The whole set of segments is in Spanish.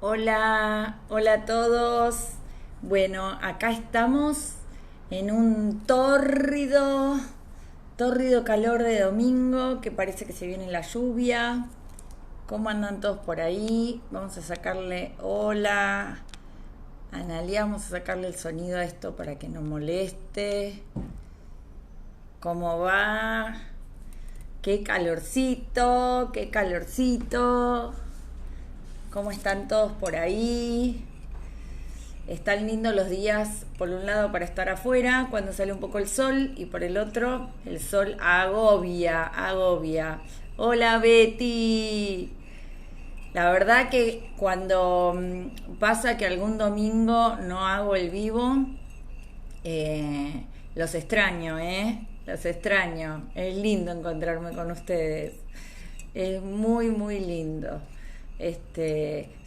Hola, hola a todos. Bueno, acá estamos en un tórrido calor de domingo que parece que se viene la lluvia. ¿Cómo andan todos por ahí? Vamos a sacarle hola. Analia, vamos a sacarle el sonido a esto para que no moleste. ¿Cómo va? Qué calorcito, qué calorcito. ¿Cómo están todos por ahí? Están lindos los días, por un lado, para estar afuera, cuando sale un poco el sol, y por el otro, el sol agobia, agobia. Hola Betty. La verdad que cuando pasa que algún domingo no hago el vivo, los extraño, ¿eh? Los extraño. Es lindo encontrarme con ustedes. Es muy, muy lindo.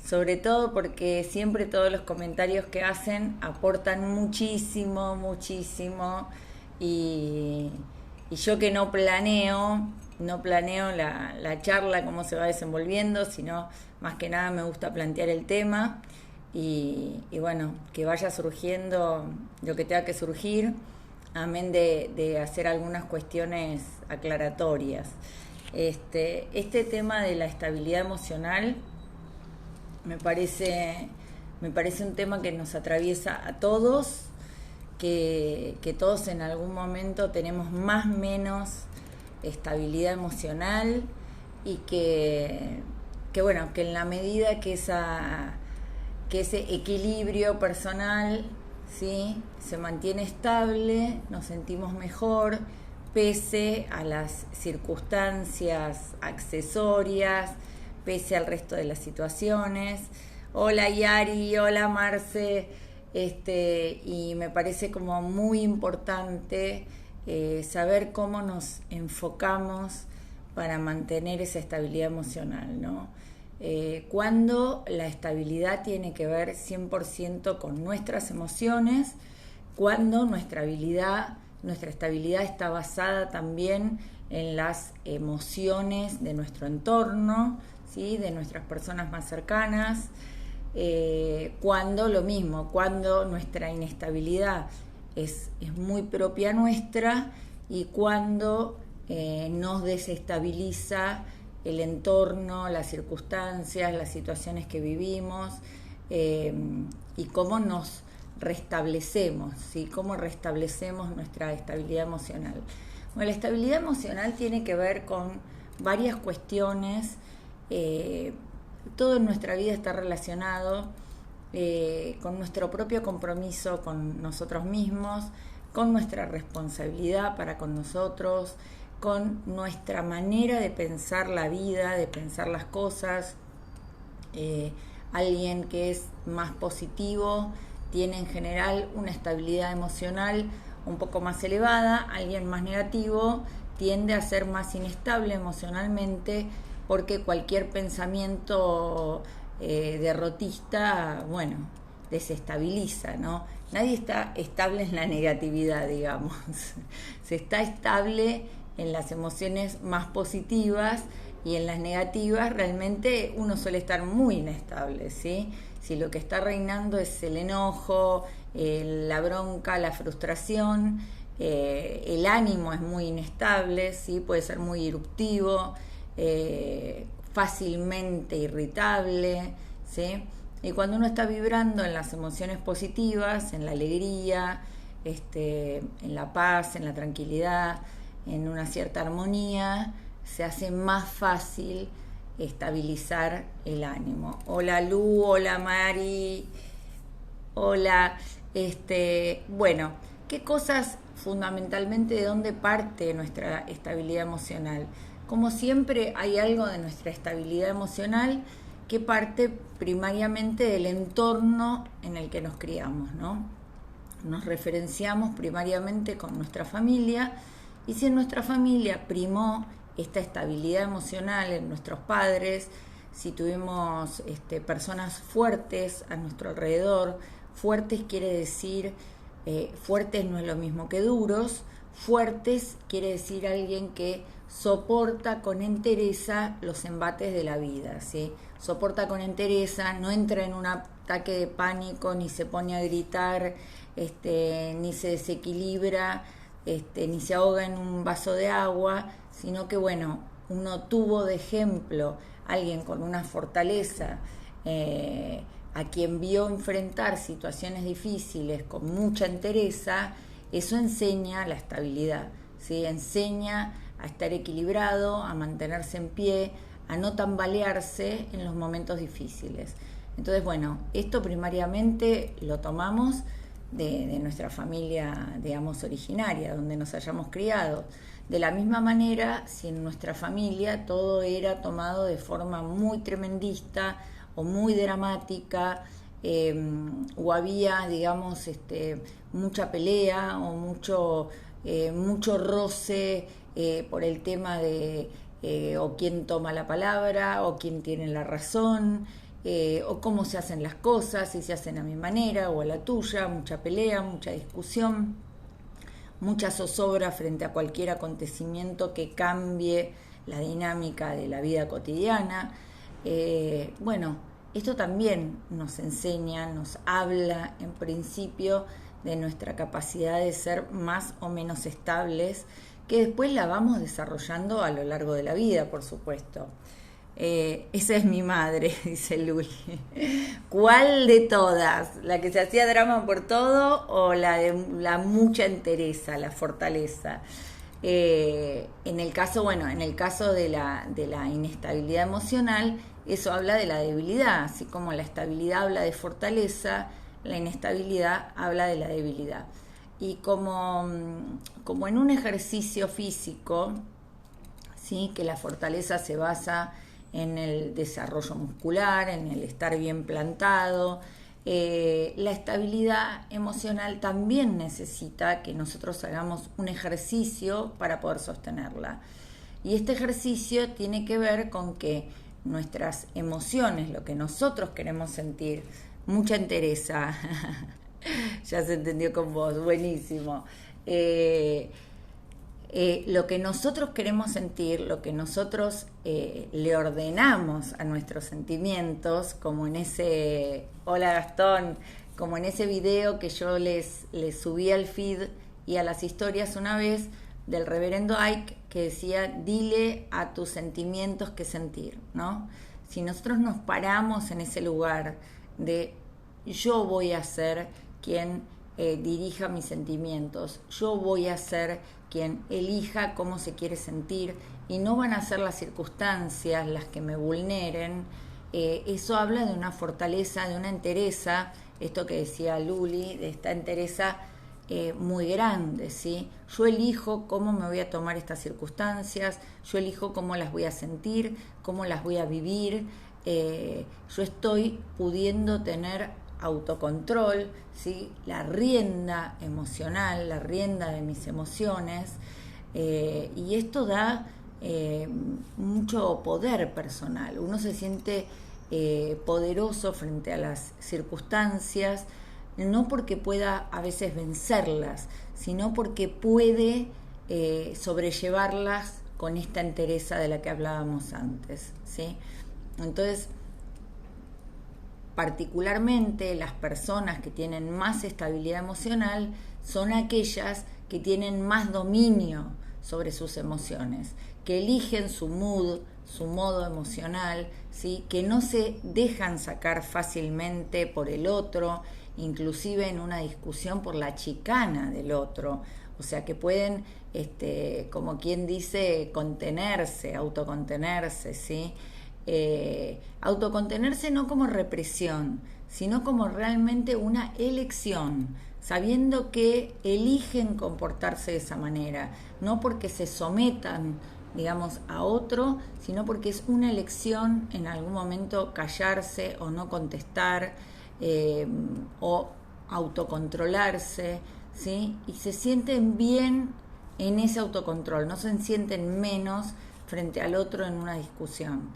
Sobre todo porque siempre todos los comentarios que hacen aportan muchísimo, muchísimo. Y, y yo que no planeo la charla, cómo se va desenvolviendo, sino más que nada me gusta plantear el tema y bueno, que vaya surgiendo lo que tenga que surgir, amén de hacer algunas cuestiones aclaratorias. Este tema de la estabilidad emocional me parece, me parece un tema que nos atraviesa a todos, que todos en algún momento tenemos más o menos estabilidad emocional y que bueno, que en la medida que ese equilibrio personal, ¿sí?, se mantiene estable, nos sentimos mejor pese a las circunstancias accesorias, pese al resto de las situaciones. Hola Yari, hola Marce, y me parece como muy importante saber cómo nos enfocamos para mantener esa estabilidad emocional, ¿no? Cuando la estabilidad tiene que ver 100% con nuestras emociones, cuando nuestra estabilidad está basada también en las emociones de nuestro entorno, ¿sí?, de nuestras personas más cercanas, cuando nuestra inestabilidad es muy propia nuestra y cuando nos desestabiliza el entorno, las circunstancias, las situaciones que vivimos, y cómo nos restablecemos, ¿sí? Cómo restablecemos nuestra estabilidad emocional. Bueno, la estabilidad emocional tiene que ver con varias cuestiones. Todo en nuestra vida está relacionado con nuestro propio compromiso con nosotros mismos, con nuestra responsabilidad para con nosotros, con nuestra manera de pensar la vida, de pensar las cosas. Alguien que es más positivo tiene en general una estabilidad emocional un poco más elevada. Alguien más negativo tiende a ser más inestable emocionalmente porque cualquier pensamiento derrotista, bueno, desestabiliza, ¿no? Nadie está estable en la negatividad, digamos. Se está estable en las emociones más positivas y en las negativas realmente uno suele estar muy inestable, ¿sí? Si lo que está reinando es el enojo, la bronca, la frustración, el ánimo es muy inestable, ¿sí? Puede ser muy eruptivo, fácilmente irritable, ¿sí? Y cuando uno está vibrando en las emociones positivas, en la alegría, en la paz, en la tranquilidad, en una cierta armonía, se hace más fácil estabilizar el ánimo. Hola Lu, hola Mari, hola. Bueno, ¿qué cosas fundamentalmente de dónde parte nuestra estabilidad emocional? Como siempre hay algo de nuestra estabilidad emocional que parte primariamente del entorno en el que nos criamos, ¿no? Nos referenciamos primariamente con nuestra familia, y si en nuestra familia primó esta estabilidad emocional en nuestros padres, si tuvimos personas fuertes a nuestro alrededor, fuertes quiere decir, fuertes no es lo mismo que duros, fuertes quiere decir alguien que soporta con entereza los embates de la vida, ¿sí? soporta con entereza, no entra en un ataque de pánico, ni se pone a gritar, ni se desequilibra, ni se ahoga en un vaso de agua, sino que bueno, uno tuvo de ejemplo a alguien con una fortaleza, a quien vio enfrentar situaciones difíciles con mucha entereza. Eso enseña la estabilidad, ¿sí? Enseña a estar equilibrado, a mantenerse en pie, a no tambalearse en los momentos difíciles. Entonces, bueno, esto primariamente lo tomamos de nuestra familia, digamos, originaria, donde nos hayamos criado. De la misma manera, si en nuestra familia todo era tomado de forma muy tremendista o muy dramática, o había, digamos, mucha pelea o mucho roce por el tema de o quién toma la palabra o quién tiene la razón, o cómo se hacen las cosas, si se hacen a mi manera o a la tuya, mucha pelea, mucha discusión, mucha zozobra frente a cualquier acontecimiento que cambie la dinámica de la vida cotidiana. Bueno, esto también nos enseña, nos habla en principio de nuestra capacidad de ser más o menos estables, que después la vamos desarrollando a lo largo de la vida, por supuesto. Esa es mi madre, dice Luli. ¿Cuál de todas? ¿La que se hacía drama por todo o la de la mucha entereza, la fortaleza? En el caso de la inestabilidad emocional, eso habla de la debilidad, así como la estabilidad habla de fortaleza, la inestabilidad habla de la debilidad. Y como en un ejercicio físico, ¿sí? Que la fortaleza se basa en el desarrollo muscular, en el estar bien plantado, la estabilidad emocional también necesita que nosotros hagamos un ejercicio para poder sostenerla. Y este ejercicio tiene que ver con que nuestras emociones, lo que nosotros queremos sentir, mucha entereza, ya se entendió con vos, buenísimo. Lo que nosotros queremos sentir, lo que nosotros le ordenamos a nuestros sentimientos, como en ese, hola Gastón, como en ese video que yo les subí al feed y a las historias una vez del reverendo Ike, que decía, dile a tus sentimientos qué sentir, ¿no? Si nosotros nos paramos en ese lugar de yo voy a ser quien dirija mis sentimientos, yo voy a ser quien elija cómo se quiere sentir y no van a ser las circunstancias las que me vulneren, eso habla de una fortaleza, de una entereza, esto que decía Luli, de esta entereza muy grande, ¿sí? Yo elijo cómo me voy a tomar estas circunstancias, yo elijo cómo las voy a sentir, cómo las voy a vivir, yo estoy pudiendo tener autocontrol, ¿sí? La rienda emocional, la rienda de mis emociones, y esto da mucho poder personal. Uno se siente poderoso frente a las circunstancias, no porque pueda a veces vencerlas, sino porque puede sobrellevarlas con esta entereza de la que hablábamos antes, ¿sí? Entonces, particularmente las personas que tienen más estabilidad emocional son aquellas que tienen más dominio sobre sus emociones, que eligen su mood, su modo emocional, ¿sí? Que no se dejan sacar fácilmente por el otro, inclusive en una discusión por la chicana del otro, o sea que pueden, como quien dice, contenerse, autocontenerse, ¿sí? Autocontenerse no como represión, sino como realmente una elección, sabiendo que eligen comportarse de esa manera, no porque se sometan, digamos, a otro, sino porque es una elección en algún momento callarse o no contestar, o autocontrolarse, ¿sí? Y se sienten bien en ese autocontrol, no se sienten menos frente al otro en una discusión.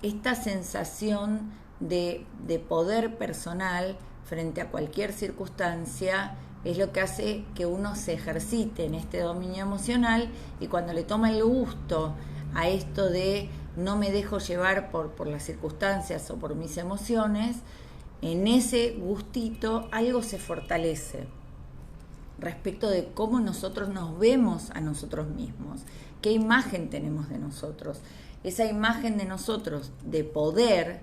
Esta sensación de poder personal frente a cualquier circunstancia es lo que hace que uno se ejercite en este dominio emocional, y cuando le toma el gusto a esto de no me dejo llevar por las circunstancias o por mis emociones, en ese gustito algo se fortalece respecto de cómo nosotros nos vemos a nosotros mismos, qué imagen tenemos de nosotros. Esa imagen de nosotros de poder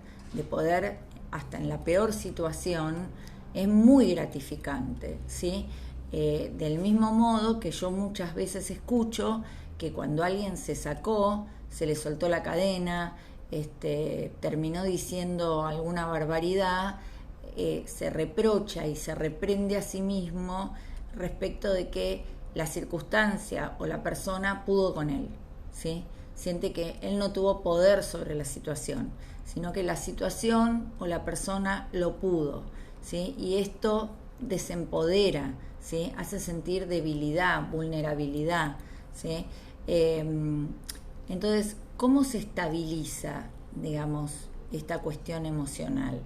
hasta en la peor situación, es muy gratificante, ¿sí? Del mismo modo que yo muchas veces escucho que cuando alguien se sacó, se le soltó la cadena, terminó diciendo alguna barbaridad, se reprocha y se reprende a sí mismo respecto de que la circunstancia o la persona pudo con él, ¿sí? Siente que él no tuvo poder sobre la situación, sino que la situación o la persona lo pudo, ¿sí? Y esto desempodera, ¿sí? Hace sentir debilidad, vulnerabilidad, ¿sí? Entonces, ¿cómo se estabiliza, digamos, esta cuestión emocional?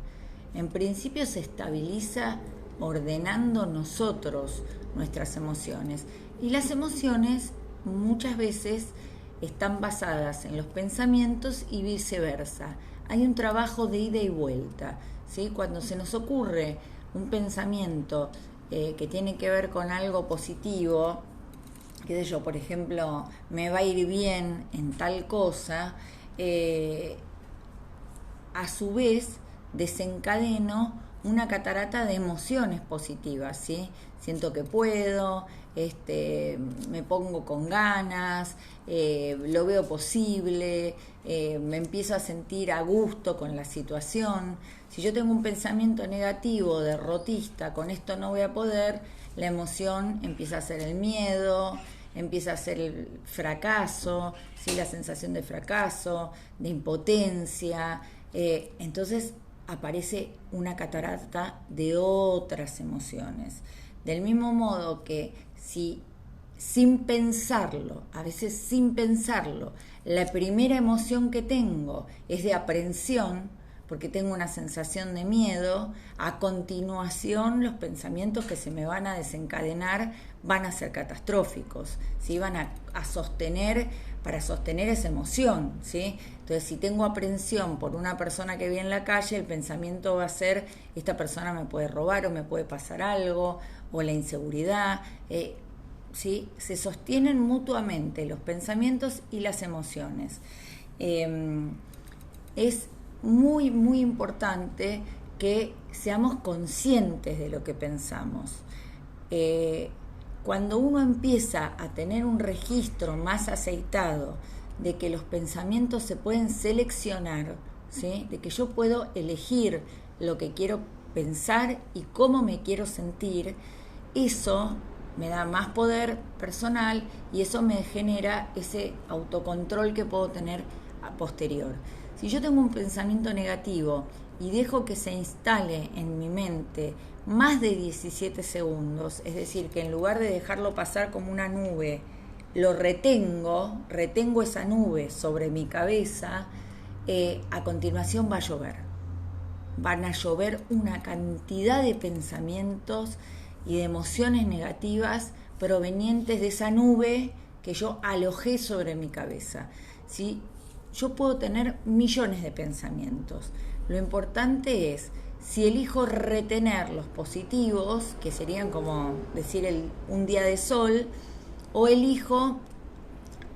En principio se estabiliza ordenando nosotros nuestras emociones. Y las emociones muchas veces están basadas en los pensamientos y viceversa. Hay un trabajo de ida y vuelta, ¿sí? Cuando se nos ocurre un pensamiento que tiene que ver con algo positivo, qué sé yo, por ejemplo, me va a ir bien en tal cosa, a su vez desencadeno una catarata de emociones positivas, ¿sí? Siento que puedo, me pongo con ganas, lo veo posible, me empiezo a sentir a gusto con la situación. Si yo tengo un pensamiento negativo, derrotista, con esto no voy a poder, la emoción empieza a ser el miedo, empieza a ser el fracaso, ¿sí? La sensación de fracaso, de impotencia. Entonces aparece una catarata de otras emociones. Del mismo modo que si sin pensarlo, a veces sin pensarlo, la primera emoción que tengo es de aprensión, porque tengo una sensación de miedo, a continuación los pensamientos que se me van a desencadenar van a ser catastróficos, ¿sí? Van a sostener, para sostener esa emoción, ¿sí? Entonces, si tengo aprensión por una persona que vi en la calle, el pensamiento va a ser, esta persona me puede robar o me puede pasar algo, o la inseguridad, ¿sí? Se sostienen mutuamente los pensamientos y las emociones. Es muy, muy importante que seamos conscientes de lo que pensamos. Cuando uno empieza a tener un registro más aceitado de que los pensamientos se pueden seleccionar, ¿sí? De que yo puedo elegir lo que quiero pensar y cómo me quiero sentir, eso me da más poder personal y eso me genera ese autocontrol que puedo tener a posterior. Si yo tengo un pensamiento negativo y dejo que se instale en mi mente más de 17 segundos, es decir, que en lugar de dejarlo pasar como una nube, lo retengo esa nube sobre mi cabeza, a continuación va a llover. Van a llover una cantidad de pensamientos y de emociones negativas provenientes de esa nube que yo alojé sobre mi cabeza, ¿sí? Yo puedo tener millones de pensamientos. Lo importante es si elijo retener los positivos, que serían como decir un día de sol, o elijo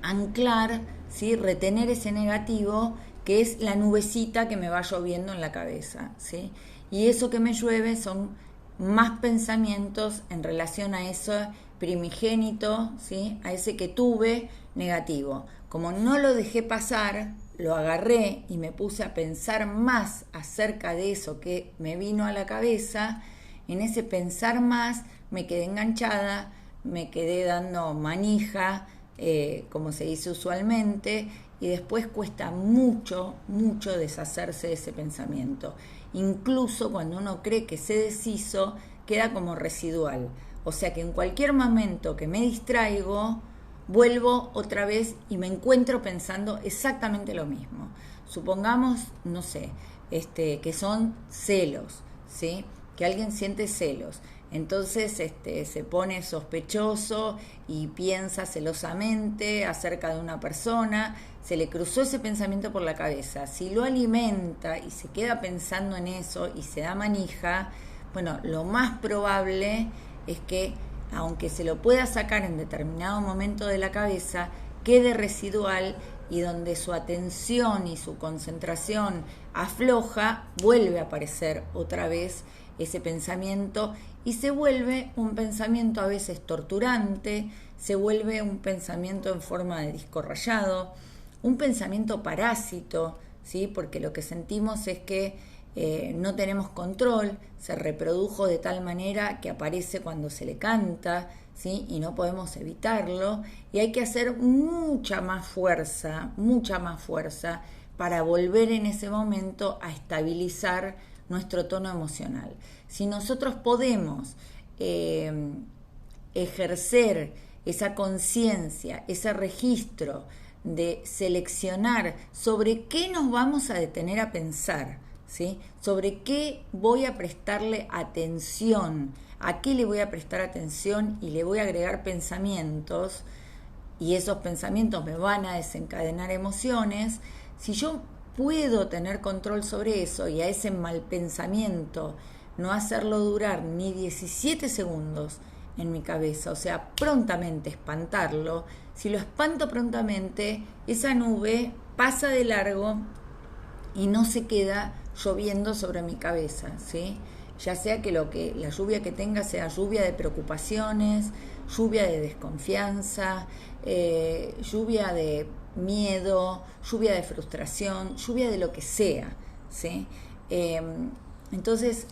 anclar, ¿sí? Retener ese negativo, que es la nubecita que me va lloviendo en la cabeza, ¿sí? Y eso que me llueve son más pensamientos en relación a eso primigénito, ¿sí? A ese que tuve negativo. Como no lo dejé pasar, lo agarré y me puse a pensar más acerca de eso que me vino a la cabeza. En ese pensar más me quedé enganchada, me quedé dando manija, como se dice usualmente, y después cuesta mucho, mucho deshacerse de ese pensamiento. Incluso cuando uno cree que se deshizo, queda como residual. O sea que en cualquier momento que me distraigo, vuelvo otra vez y me encuentro pensando exactamente lo mismo. Supongamos, no sé, que son celos, ¿sí? Que alguien siente celos. Entonces se pone sospechoso y piensa celosamente acerca de una persona, se le cruzó ese pensamiento por la cabeza, si lo alimenta y se queda pensando en eso y se da manija, bueno, lo más probable es que, aunque se lo pueda sacar en determinado momento de la cabeza, quede residual, y donde su atención y su concentración afloja, vuelve a aparecer otra vez ese pensamiento y se vuelve un pensamiento a veces torturante, se vuelve un pensamiento en forma de disco rayado, un pensamiento parásito, ¿sí? Porque lo que sentimos es que no tenemos control, se reprodujo de tal manera que aparece cuando se le canta, ¿sí? Y no podemos evitarlo, y hay que hacer mucha más fuerza para volver en ese momento a estabilizar nuestro tono emocional. Si nosotros podemos ejercer esa conciencia, ese registro de seleccionar sobre qué nos vamos a detener a pensar, ¿sí? Sobre qué voy a prestarle atención, a qué le voy a prestar atención, y le voy a agregar pensamientos, y esos pensamientos me van a desencadenar emociones. Si yo puedo tener control sobre eso y a ese mal pensamiento no hacerlo durar ni 17 segundos en mi cabeza, o sea, prontamente espantarlo, si lo espanto prontamente, esa nube pasa de largo y no se queda lloviendo sobre mi cabeza, ¿sí? Ya sea que la lluvia que tenga sea lluvia de preocupaciones, lluvia de desconfianza, lluvia de miedo, lluvia de frustración, lluvia de lo que sea, ¿sí? Entonces,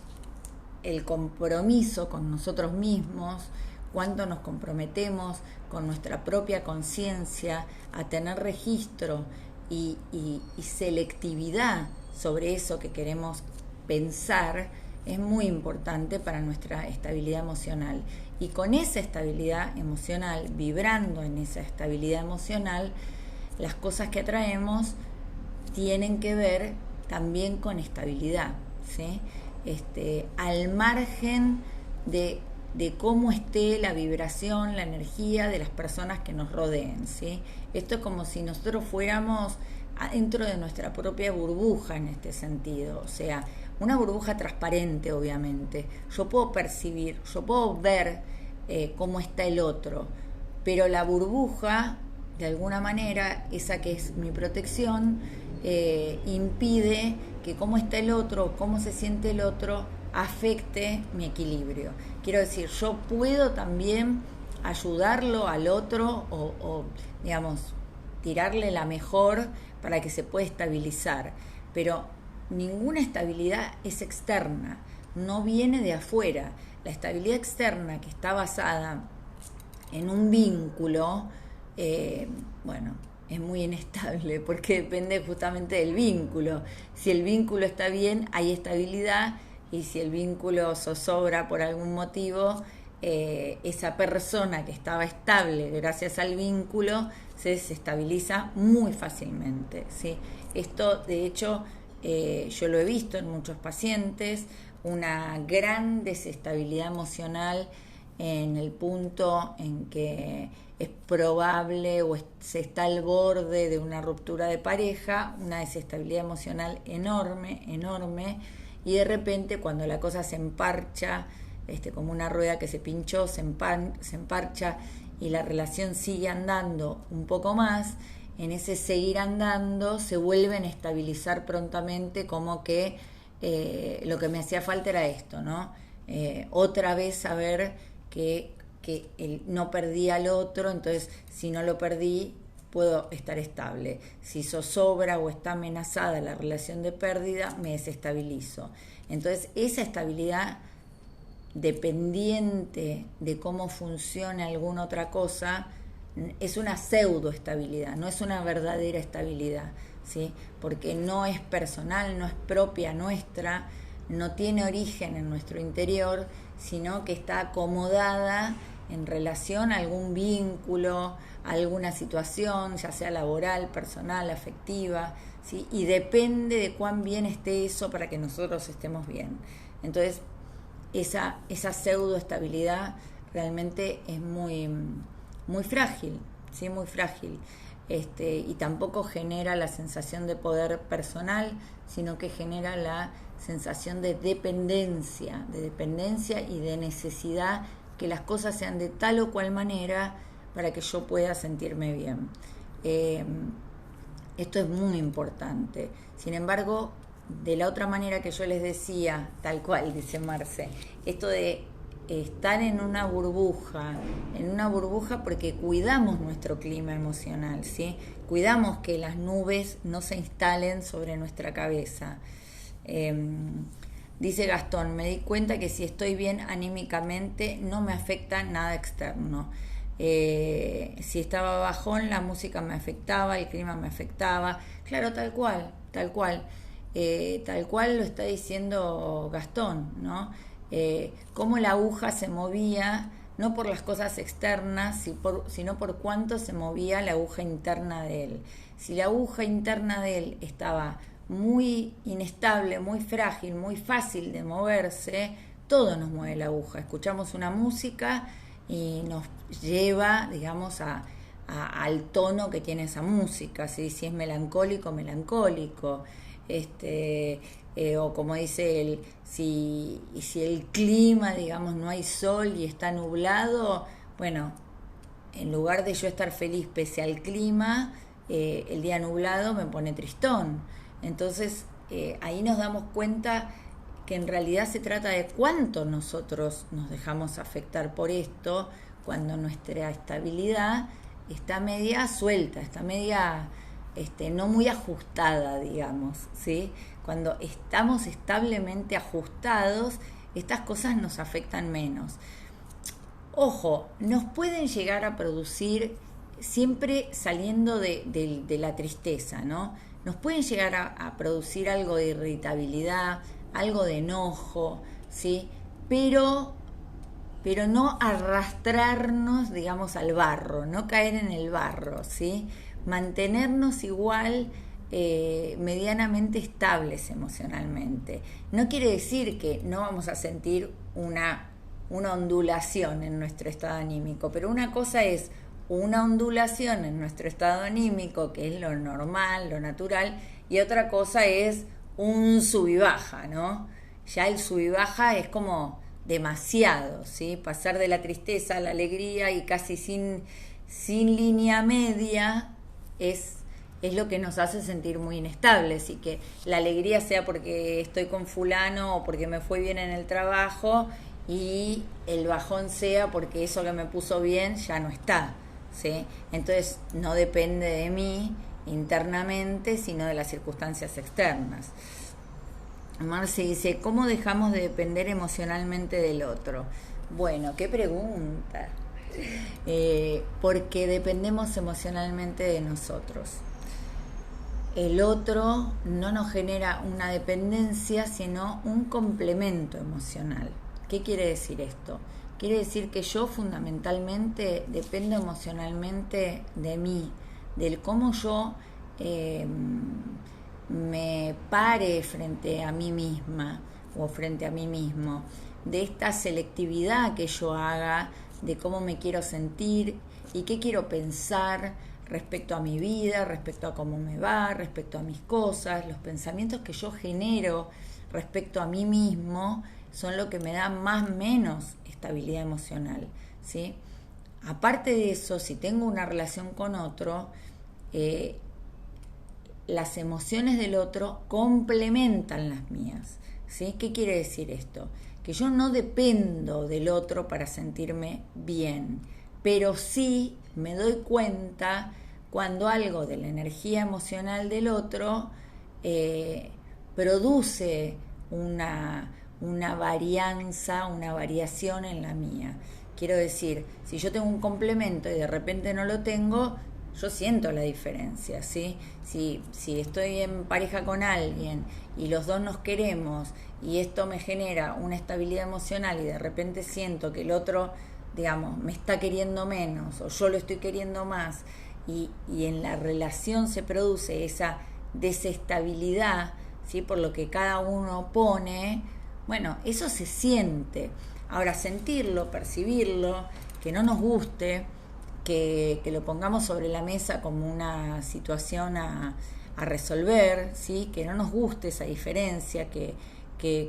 el compromiso con nosotros mismos, cuánto nos comprometemos con nuestra propia conciencia a tener registro y selectividad sobre eso que queremos pensar, es muy importante para nuestra estabilidad emocional. Y con esa estabilidad emocional, vibrando en esa estabilidad emocional, las cosas que atraemos tienen que ver también con estabilidad, ¿sí? Al margen de cómo esté la vibración, la energía de las personas que nos rodeen, ¿sí? Esto es como si nosotros fuéramos dentro de nuestra propia burbuja en este sentido, o sea, una burbuja transparente, obviamente. Yo puedo percibir, yo puedo ver cómo está el otro, pero la burbuja, de alguna manera, esa que es mi protección, impide que cómo está el otro, cómo se siente el otro, afecte mi equilibrio. Quiero decir, yo puedo también ayudarlo al otro o digamos, tirarle la mejor para que se pueda estabilizar, pero ninguna estabilidad es externa, no viene de afuera. La estabilidad externa, que está basada en un vínculo, bueno, es muy inestable porque depende justamente del vínculo. Si el vínculo está bien, hay estabilidad, y si el vínculo zozobra por algún motivo, esa persona que estaba estable gracias al vínculo se desestabiliza muy fácilmente, ¿sí? Esto, de hecho, yo lo he visto en muchos pacientes, una gran desestabilidad emocional en el punto en que es probable o se está al borde de una ruptura de pareja, una desestabilidad emocional enorme, y de repente cuando la cosa se emparcha, como una rueda que se pinchó, se emparcha y la relación sigue andando un poco más, en ese seguir andando se vuelven a estabilizar prontamente, como que lo que me hacía falta era esto, ¿no? Otra vez saber que no perdí al otro, entonces si no lo perdí puedo estar estable. Si zozobra o está amenazada la relación de pérdida, me desestabilizo. Entonces esa estabilidad, dependiente de cómo funciona alguna otra cosa, es una pseudoestabilidad, no es una verdadera estabilidad, ¿sí? Porque no es personal, no es propia nuestra, no tiene origen en nuestro interior, sino que está acomodada en relación a algún vínculo, a alguna situación, ya sea laboral, personal, afectiva, ¿sí? Y depende de cuán bien esté eso para que nosotros estemos bien. Entonces, esa pseudoestabilidad realmente es muy, muy frágil, ¿sí? Muy frágil. y tampoco genera la sensación de poder personal, sino que genera la sensación de dependencia y de necesidad que las cosas sean de tal o cual manera para que yo pueda sentirme bien. Esto es muy importante. Sin embargo, de la otra manera que yo les decía, tal cual, dice Marce, esto de estar en una burbuja porque cuidamos nuestro clima emocional, ¿sí? Cuidamos que las nubes no se instalen sobre nuestra cabeza. Dice Gastón, me di cuenta que si estoy bien anímicamente no me afecta nada externo. Si estaba bajón, la música me afectaba, el clima me afectaba. Claro, tal cual lo está diciendo Gastón, ¿no? Cómo la aguja se movía, no por las cosas externas, sino por cuánto se movía la aguja interna de él. Si la aguja interna de él estaba muy inestable, muy frágil, muy fácil de moverse, todo nos mueve la aguja. Escuchamos una música y nos lleva, digamos, al tono que tiene esa música, ¿sí? Si es melancólico, melancólico, o como dice él, si el clima, digamos, no hay sol y está nublado, bueno, en lugar de yo estar feliz pese al clima, el día nublado me pone tristón. Entonces ahí nos damos cuenta que en realidad se trata de cuánto nosotros nos dejamos afectar por esto, cuando nuestra estabilidad está media suelta, está media no muy ajustada, digamos, ¿sí? Cuando estamos establemente ajustados, estas cosas nos afectan menos. Ojo, nos pueden llegar a producir, siempre saliendo de la tristeza, ¿no? Nos pueden llegar a producir algo de irritabilidad, algo de enojo, ¿sí? Pero no arrastrarnos, digamos, al barro, no caer en el barro, ¿sí? Mantenernos igual, medianamente estables emocionalmente. No quiere decir que no vamos a sentir una ondulación en nuestro estado anímico, pero una cosa es una ondulación en nuestro estado anímico, que es lo normal, lo natural, y otra cosa es un sub y baja, ¿no? Ya el sub y baja es como demasiado, ¿sí? Pasar de la tristeza a la alegría y casi sin línea media es lo que nos hace sentir muy inestables, y que la alegría sea porque estoy con fulano o porque me fue bien en el trabajo, y el bajón sea porque eso que me puso bien ya no está, ¿sí? Entonces no depende de mí internamente, sino de las circunstancias externas. Marce dice, ¿cómo dejamos de depender emocionalmente del otro? Bueno, qué pregunta. Porque dependemos emocionalmente de nosotros. El otro no nos genera una dependencia, sino un complemento emocional. ¿Qué quiere decir esto? Quiere decir que yo fundamentalmente dependo emocionalmente de mí, del cómo yo me pare frente a mí misma o frente a mí mismo, de esta selectividad que yo haga, de cómo me quiero sentir y qué quiero pensar respecto a mi vida, respecto a cómo me va, respecto a mis cosas. Los pensamientos que yo genero respecto a mí mismo son lo que me da más o menos estabilidad emocional, ¿sí? Aparte de eso, si tengo una relación con otro, las emociones del otro complementan las mías, ¿sí? ¿Qué quiere decir esto? Que yo no dependo del otro para sentirme bien, pero sí me doy cuenta cuando algo de la energía emocional del otro produce una varianza, una variación en la mía. Quiero decir, si yo tengo un complemento y de repente no lo tengo, yo siento la diferencia, ¿sí? Si estoy en pareja con alguien y los dos nos queremos y esto me genera una estabilidad emocional y de repente siento que el otro, digamos, me está queriendo menos o yo lo estoy queriendo más, y en la relación se produce esa desestabilidad, ¿sí? Por lo que cada uno pone, bueno, eso se siente. Ahora, sentirlo, percibirlo, que no nos guste, que lo pongamos sobre la mesa como una situación a resolver, ¿sí? Que no nos guste esa diferencia, que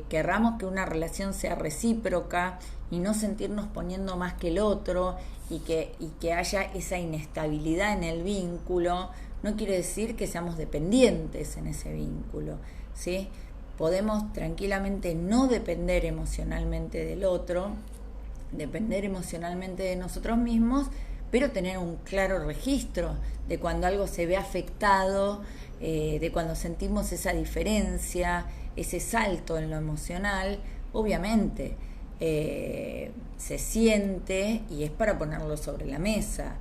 querramos que una relación sea recíproca y no sentirnos poniendo más que el otro y que haya esa inestabilidad en el vínculo. No quiere decir que seamos dependientes en ese vínculo, ¿sí? Podemos tranquilamente no depender emocionalmente del otro, depender emocionalmente de nosotros mismos, pero tener un claro registro de cuando algo se ve afectado, de cuando sentimos esa diferencia, ese salto en lo emocional. Obviamente se siente y es para ponerlo sobre la mesa,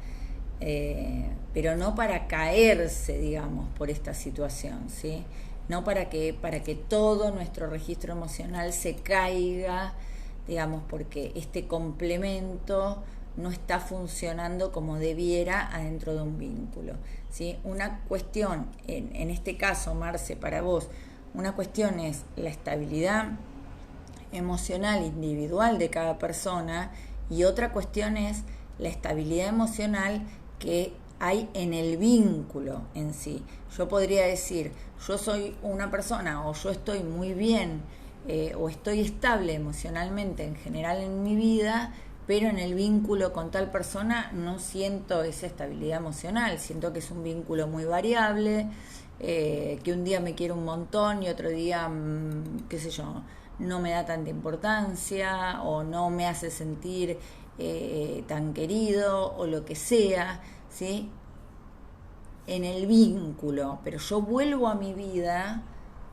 pero no para caerse, digamos, por esta situación, ¿sí? No para que todo nuestro registro emocional se caiga, digamos, porque este complemento no está funcionando como debiera adentro de un vínculo, ¿sí? Una cuestión, en este caso, Marce, para vos, una cuestión es la estabilidad emocional individual de cada persona y otra cuestión es la estabilidad emocional que hay en el vínculo en sí. Yo podría decir, yo soy una persona o yo estoy muy bien o estoy estable emocionalmente en general en mi vida, pero en el vínculo con tal persona no siento esa estabilidad emocional, siento que es un vínculo muy variable, que un día me quiere un montón y otro día, qué sé yo, no me da tanta importancia o no me hace sentir tan querido o lo que sea, ¿sí? En el vínculo, pero yo vuelvo a mi vida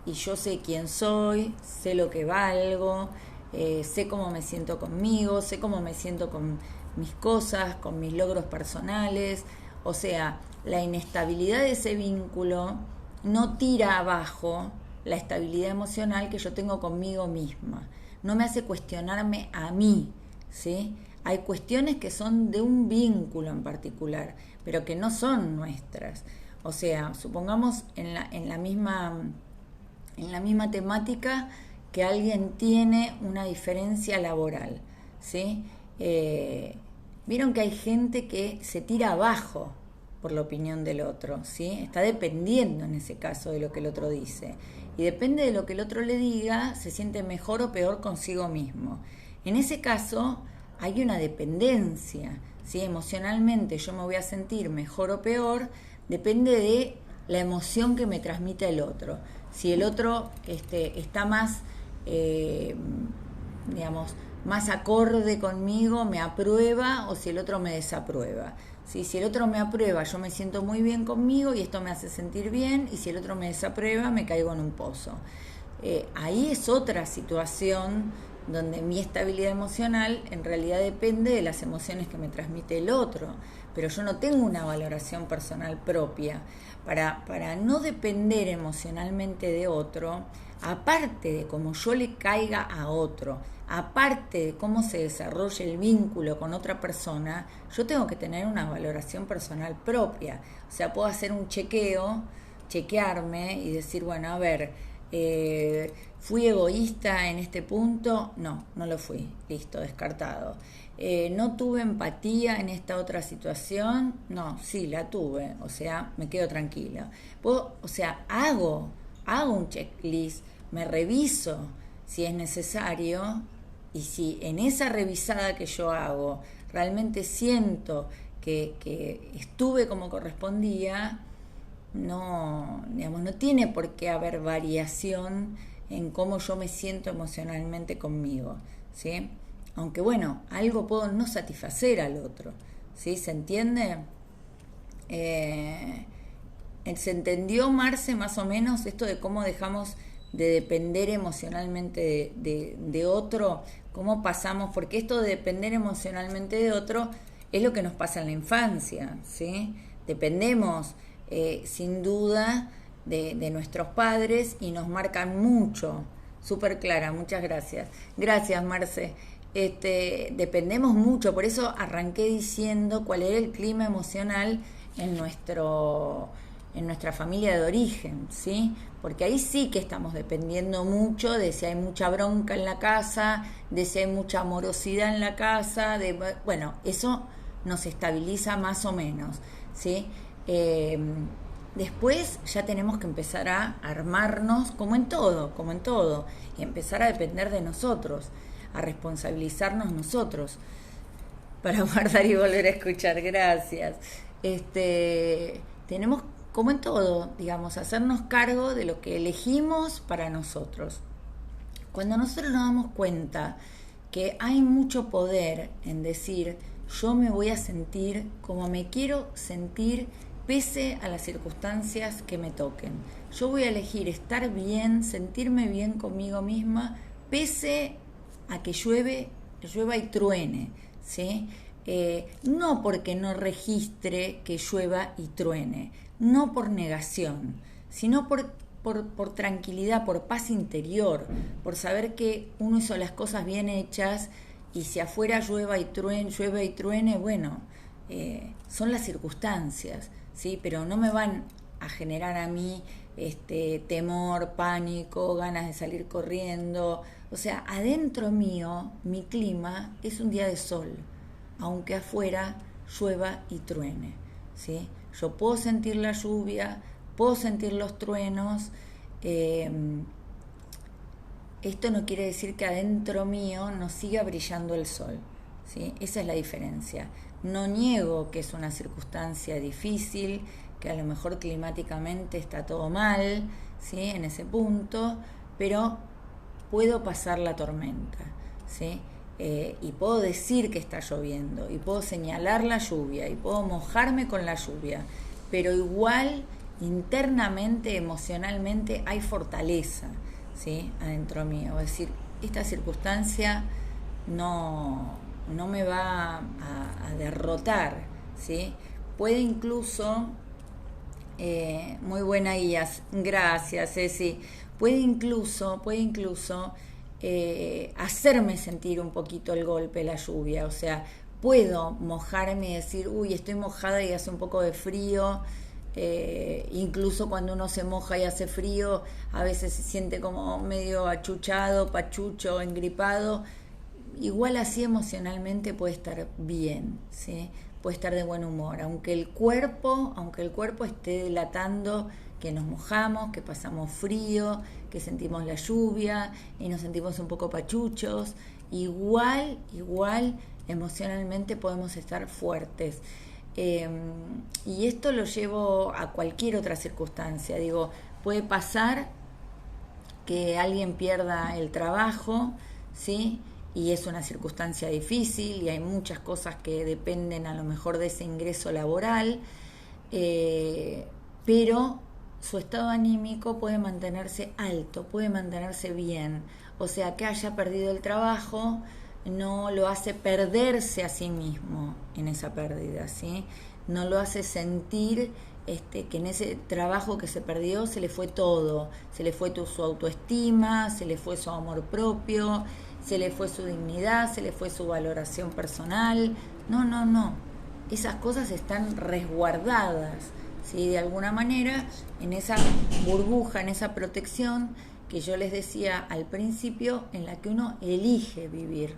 y yo sé quién soy, sé lo que valgo, sé cómo me siento conmigo, sé cómo me siento con mis cosas, con mis logros personales. O sea, la inestabilidad de ese vínculo no tira abajo la estabilidad emocional que yo tengo conmigo misma, no me hace cuestionarme a mí, ¿sí? Hay cuestiones que son de un vínculo en particular, pero que no son nuestras. O sea, supongamos en la misma temática que alguien tiene una diferencia laboral, ¿sí? Vieron que hay gente que se tira abajo por la opinión del otro, ¿sí? Está dependiendo en ese caso de lo que el otro dice. Y depende de lo que el otro le diga, se siente mejor o peor consigo mismo. En ese caso hay una dependencia, ¿sí? Emocionalmente yo me voy a sentir mejor o peor, depende de la emoción que me transmite el otro. Si el otro está más, digamos, más acorde conmigo, me aprueba, o si el otro me desaprueba. ¿Sí? Si el otro me aprueba, yo me siento muy bien conmigo y esto me hace sentir bien, y si el otro me desaprueba, me caigo en un pozo. Ahí es otra situación donde mi estabilidad emocional en realidad depende de las emociones que me transmite el otro, pero yo no tengo una valoración personal propia. Para no depender emocionalmente de otro, aparte de cómo yo le caiga a otro, aparte de cómo se desarrolla el vínculo con otra persona, yo tengo que tener una valoración personal propia. O sea, puedo hacer un chequearme y decir, bueno, a ver, ¿fui egoísta en este punto? No lo fui. Listo, descartado. ¿No tuve empatía en esta otra situación? No, sí, la tuve. O sea, me quedo tranquila. Hago un checklist, me reviso si es necesario, y si en esa revisada que yo hago realmente siento que estuve como correspondía, no tiene por qué haber variación en cómo yo me siento emocionalmente conmigo, ¿sí? Aunque bueno, algo puedo no satisfacer al otro, ¿sí? ¿Se entiende? ¿Se entendió, Marce, más o menos esto de cómo dejamos de depender emocionalmente de otro? ¿Cómo pasamos? Porque esto de depender emocionalmente de otro es lo que nos pasa en la infancia, ¿sí? Dependemos sin duda de nuestros padres y nos marcan mucho. Súper clara, muchas gracias. Gracias, Marce. Dependemos mucho, por eso arranqué diciendo cuál era el clima emocional en nuestra familia de origen, ¿sí? Porque ahí sí que estamos dependiendo mucho de si hay mucha bronca en la casa, de si hay mucha amorosidad en la casa, bueno, eso nos estabiliza más o menos, ¿sí? Después ya tenemos que empezar a armarnos como en todo, y empezar a depender de nosotros, a responsabilizarnos nosotros, para guardar y volver a escuchar, gracias. Tenemos, como en todo, digamos, hacernos cargo de lo que elegimos para nosotros. Cuando nosotros nos damos cuenta que hay mucho poder en decir, yo me voy a sentir como me quiero sentir pese a las circunstancias que me toquen. Yo voy a elegir estar bien, sentirme bien conmigo misma, pese a que llueva y truene, ¿sí? No porque no registre que llueva y truene, no por negación, sino por tranquilidad, por paz interior, por saber que uno hizo las cosas bien hechas, y si afuera llueva y truene, bueno, son las circunstancias, ¿sí? Pero no me van a generar a mí temor, pánico, ganas de salir corriendo. O sea, adentro mío, mi clima es un día de sol, aunque afuera llueva y truene, ¿sí? Yo puedo sentir la lluvia, puedo sentir los truenos. Esto no quiere decir que adentro mío no siga brillando el sol, ¿sí? Esa es la diferencia. No niego que es una circunstancia difícil, que a lo mejor climáticamente está todo mal, ¿sí? En ese punto, pero puedo pasar la tormenta, ¿sí? Y puedo decir que está lloviendo, y puedo señalar la lluvia, y puedo mojarme con la lluvia, pero igual internamente, emocionalmente hay fortaleza, ¿sí? Adentro mío. Es decir, esta circunstancia no me va a derrotar, ¿sí? Puede incluso, muy buena guía, gracias Ceci, puede incluso hacerme sentir un poquito el golpe, la lluvia. O sea, puedo mojarme y decir, uy, estoy mojada y hace un poco de frío. Incluso cuando uno se moja y hace frío, a veces se siente como medio achuchado, pachucho, engripado. Igual así emocionalmente puede estar bien, ¿sí? Puede estar de buen humor, aunque el cuerpo esté delatando que nos mojamos, que pasamos frío, que sentimos la lluvia y nos sentimos un poco pachuchos. Igual emocionalmente podemos estar fuertes. Y esto lo llevo a cualquier otra circunstancia. Digo, puede pasar que alguien pierda el trabajo, ¿sí? Y es una circunstancia difícil y hay muchas cosas que dependen a lo mejor de ese ingreso laboral, pero su estado anímico puede mantenerse alto, puede mantenerse bien. O sea, que haya perdido el trabajo no lo hace perderse a sí mismo en esa pérdida, ¿sí? No lo hace sentir que en ese trabajo que se perdió se le fue todo, se le fue su autoestima, se le fue su amor propio, se le fue su dignidad, se le fue su valoración personal. No, esas cosas están resguardadas, ¿sí? De alguna manera en esa burbuja, en esa protección que yo les decía al principio, en la que uno elige vivir.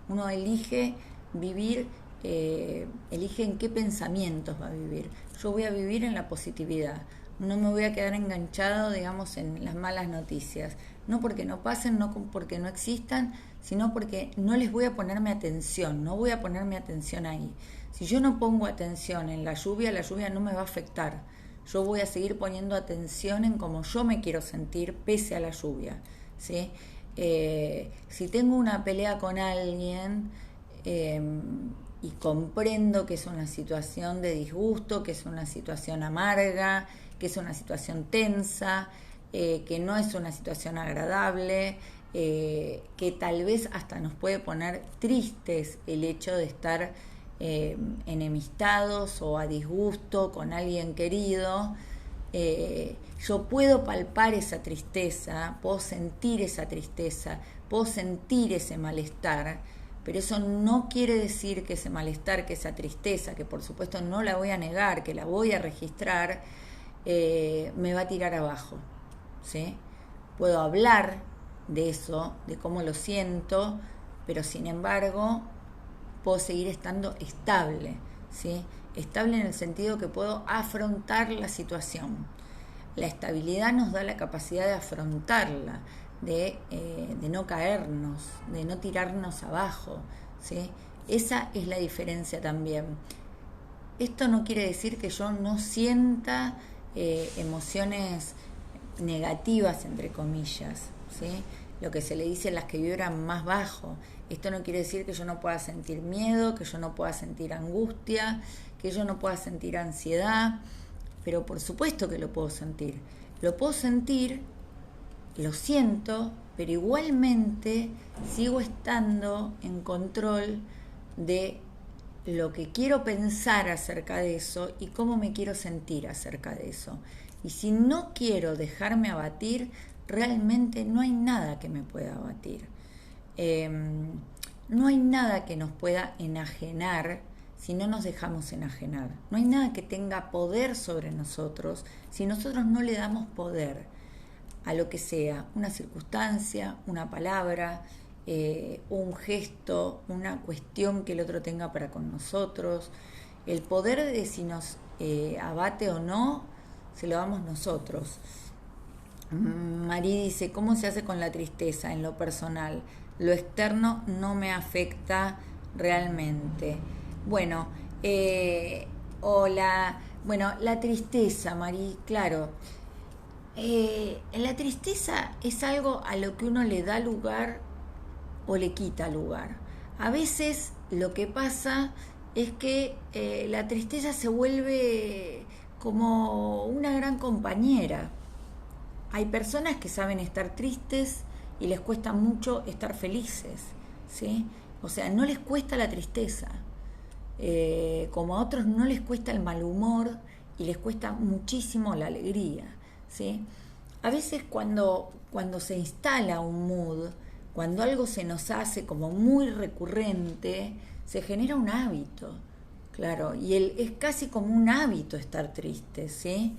Uno elige vivir, elige en qué pensamientos va a vivir. Yo voy a vivir en la positividad, no me voy a quedar enganchado, digamos, en las malas noticias. No porque no pasen, no porque no existan, sino porque no les voy a ponerme atención, no voy a ponerme atención ahí. Si yo no pongo atención en la lluvia no me va a afectar. Yo voy a seguir poniendo atención en cómo yo me quiero sentir pese a la lluvia, ¿sí? Si tengo una pelea con alguien y comprendo que es una situación de disgusto, que es una situación amarga, que es una situación tensa, que no es una situación agradable, que tal vez hasta nos puede poner tristes el hecho de estar enemistados o a disgusto con alguien querido. Yo puedo palpar esa tristeza, puedo sentir esa tristeza, puedo sentir ese malestar, pero eso no quiere decir que ese malestar, que esa tristeza, que por supuesto no la voy a negar, que la voy a registrar, me va a tirar abajo, ¿sí? Puedo hablar de eso, de cómo lo siento, pero sin embargo puedo seguir estando estable, ¿sí? Estable en el sentido que puedo afrontar la situación. La estabilidad nos da la capacidad de afrontarla, de no caernos, de no tirarnos abajo, ¿sí? Esa es la diferencia también. Esto no quiere decir que yo no sienta emociones negativas, entre comillas, ¿sí? Lo que se le dice a las que vibran más bajo. Esto no quiere decir que yo no pueda sentir miedo, que yo no pueda sentir angustia, que yo no pueda sentir ansiedad, pero por supuesto que lo puedo sentir. Lo puedo sentir, lo siento, pero igualmente sigo estando en control de lo que quiero pensar acerca de eso y cómo me quiero sentir acerca de eso. Y si no quiero dejarme abatir, realmente no hay nada que me pueda abatir. No hay nada que nos pueda enajenar si no nos dejamos enajenar. No hay nada que tenga poder sobre nosotros si nosotros no le damos poder a lo que sea, una circunstancia, una palabra, un gesto, una cuestión que el otro tenga para con nosotros. El poder de si nos abate o no, se lo damos nosotros. Marí dice, ¿cómo se hace con la tristeza en lo personal? Lo externo no me afecta realmente. Bueno, hola. Bueno, la tristeza, Marí, claro. La tristeza es algo a lo que uno le da lugar o le quita lugar. A veces lo que pasa es que la tristeza se vuelve como una gran compañera. Hay personas que saben estar tristes y les cuesta mucho estar felices, ¿sí? O sea, no les cuesta la tristeza, como a otros no les cuesta el mal humor y les cuesta muchísimo la alegría, ¿sí? A veces cuando se instala un mood, cuando algo se nos hace como muy recurrente, se genera un hábito, claro, y es casi como un hábito estar triste, ¿sí?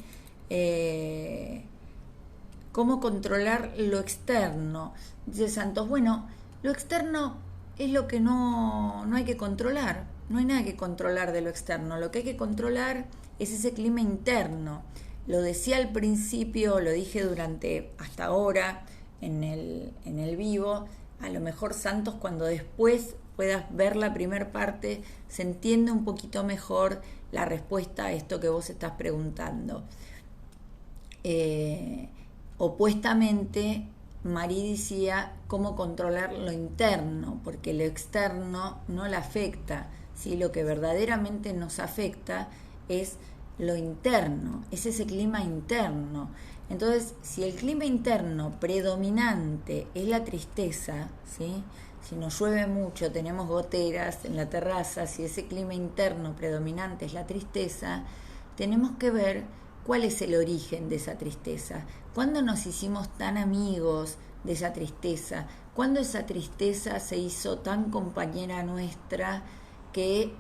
¿Cómo controlar lo externo? Dice Santos, bueno, lo externo es lo que no hay que controlar, no hay nada que controlar de lo externo, lo que hay que controlar es ese clima interno. Lo decía al principio, lo dije durante hasta ahora en el vivo, a lo mejor Santos cuando después puedas ver la primer parte se entiende un poquito mejor la respuesta a esto que vos estás preguntando. Opuestamente, Marí decía cómo controlar lo interno, porque lo externo no la afecta, ¿sí? Lo que verdaderamente nos afecta es lo interno, es ese clima interno. Entonces, si el clima interno predominante es la tristeza, ¿sí? Si nos llueve mucho, tenemos goteras en la terraza, si ese clima interno predominante es la tristeza, tenemos que ver cuál es el origen de esa tristeza. ¿Cuándo nos hicimos tan amigos de esa tristeza? ¿Cuándo esa tristeza se hizo tan compañera nuestra que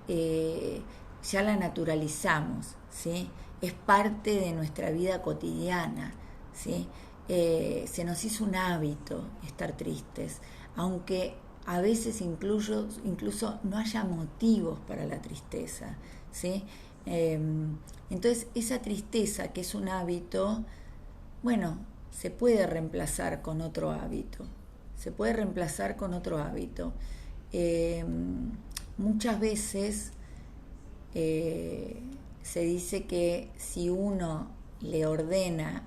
ya la naturalizamos, ¿sí? Es parte de nuestra vida cotidiana, ¿sí? Se nos hizo un hábito estar tristes, aunque a veces incluso no haya motivos para la tristeza, ¿sí? Entonces esa tristeza que es un hábito, bueno, se puede reemplazar con otro hábito, muchas veces se dice que si uno le ordena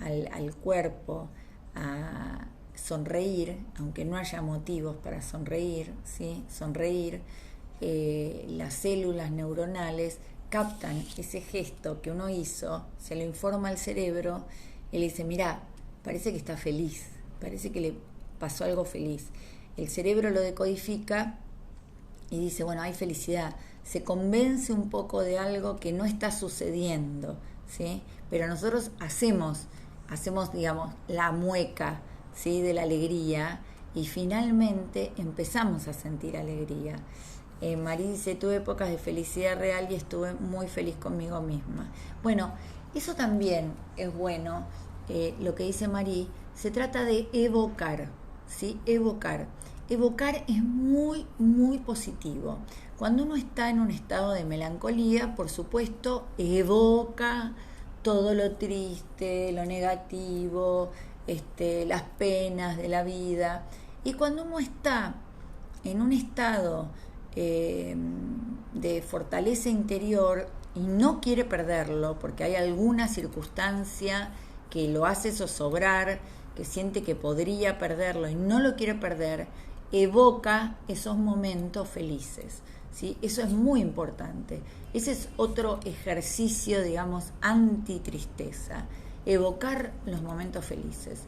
al cuerpo a sonreír, aunque no haya motivos para sonreír, ¿sí? Sonreír, las células neuronales captan ese gesto que uno hizo, se lo informa al cerebro y le dice, mirá, parece que está feliz, parece que le pasó algo feliz. El cerebro lo decodifica y dice, bueno, hay felicidad. Se convence un poco de algo que no está sucediendo, ¿sí? Pero nosotros hacemos, digamos, la mueca, ¿sí? De la alegría y finalmente empezamos a sentir alegría. Marí dice, tuve épocas de felicidad real y estuve muy feliz conmigo misma. Bueno, eso también es bueno, lo que dice Marí, se trata de evocar, ¿sí? Evocar. evocar es muy, muy positivo. Cuando uno está en un estado de melancolía, por supuesto, evoca todo lo triste, lo negativo, las penas de la vida. Y cuando uno está en un estado de fortaleza interior y no quiere perderlo, porque hay alguna circunstancia que lo hace zozobrar, que siente que podría perderlo y no lo quiere perder, evoca esos momentos felices, ¿sí? Eso es muy importante. Ese es otro ejercicio, digamos, anti-tristeza, evocar los momentos felices.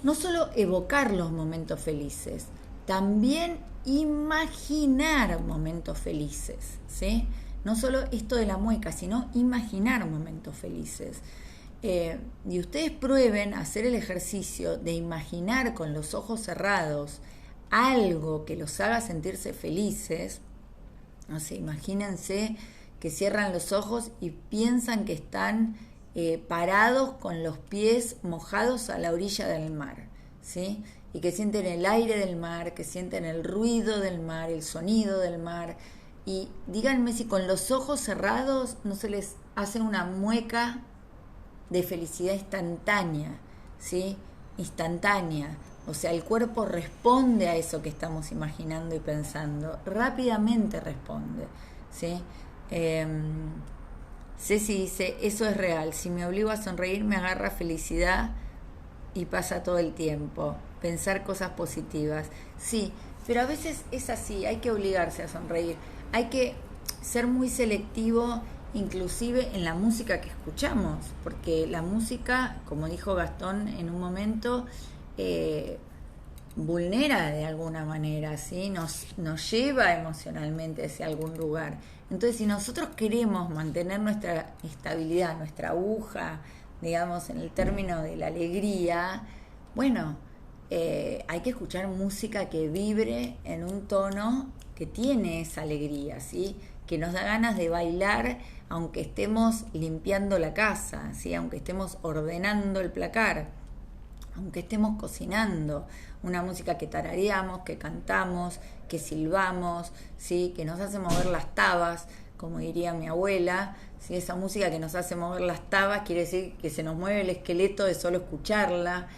No solo evocar los momentos felices, también imaginar momentos felices, ¿sí? No solo esto de la mueca, sino imaginar momentos felices. Y ustedes prueben hacer el ejercicio de imaginar con los ojos cerrados algo que los haga sentirse felices. No sé, imagínense que cierran los ojos y piensan que están parados con los pies mojados a la orilla del mar, ¿sí? Y que sienten el aire del mar, que sienten el ruido del mar, el sonido del mar. Y díganme si con los ojos cerrados no se les hace una mueca de felicidad instantánea, ¿sí? Instantánea. O sea, el cuerpo responde a eso que estamos imaginando y pensando. Rápidamente responde, ¿sí? Ceci dice, eso es real. Si me obligo a sonreír, me agarra felicidad y pasa todo el tiempo. Pensar cosas positivas. Sí, pero a veces es así, hay que obligarse a sonreír. Hay que ser muy selectivo, inclusive en la música que escuchamos, porque la música, como dijo Gastón en un momento, vulnera de alguna manera, ¿sí? Nos lleva emocionalmente hacia algún lugar. Entonces, si nosotros queremos mantener nuestra estabilidad, nuestra aguja, digamos, en el término de la alegría, bueno, hay que escuchar música que vibre en un tono que tiene esa alegría, ¿sí? Que nos da ganas de bailar aunque estemos limpiando la casa, ¿sí? Aunque estemos ordenando el placar, aunque estemos cocinando, una música que tarareamos, que cantamos, que silbamos, ¿sí? Que nos hace mover las tabas, como diría mi abuela, ¿sí? Esa música que nos hace mover las tabas quiere decir que se nos mueve el esqueleto de solo escucharla,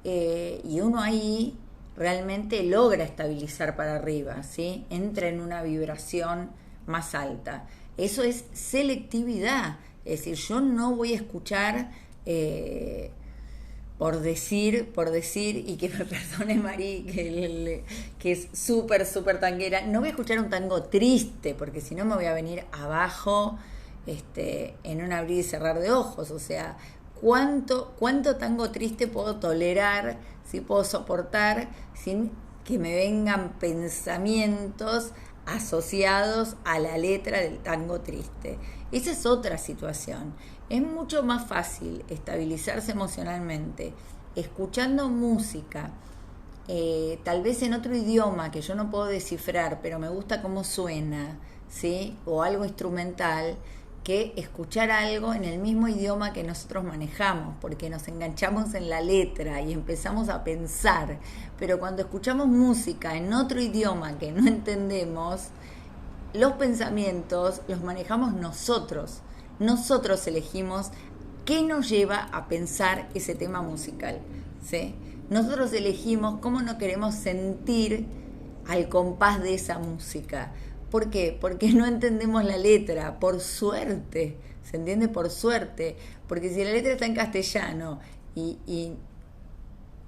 y uno ahí realmente logra estabilizar para arriba, ¿sí? Entra en una vibración más alta. Eso es selectividad, es decir, yo no voy a escuchar por decir, y que me perdone Mari, que es súper, súper tanguera, no voy a escuchar un tango triste, porque si no me voy a venir abajo en un abrir y cerrar de ojos. O sea, ¿cuánto tango triste puedo tolerar, si puedo soportar, sin que me vengan pensamientos asociados a la letra del tango triste? Esa es otra situación. Es mucho más fácil estabilizarse emocionalmente escuchando música, tal vez en otro idioma que yo no puedo descifrar, pero me gusta cómo suena, ¿sí? O algo instrumental, que escuchar algo en el mismo idioma que nosotros manejamos, porque nos enganchamos en la letra y empezamos a pensar. Pero cuando escuchamos música en otro idioma que no entendemos, los pensamientos los manejamos nosotros. Nosotros elegimos qué nos lleva a pensar ese tema musical, ¿sí? Nosotros elegimos cómo nos queremos sentir al compás de esa música. ¿Por qué? Porque no entendemos la letra, por suerte, ¿se entiende? Por suerte, porque si la letra está en castellano y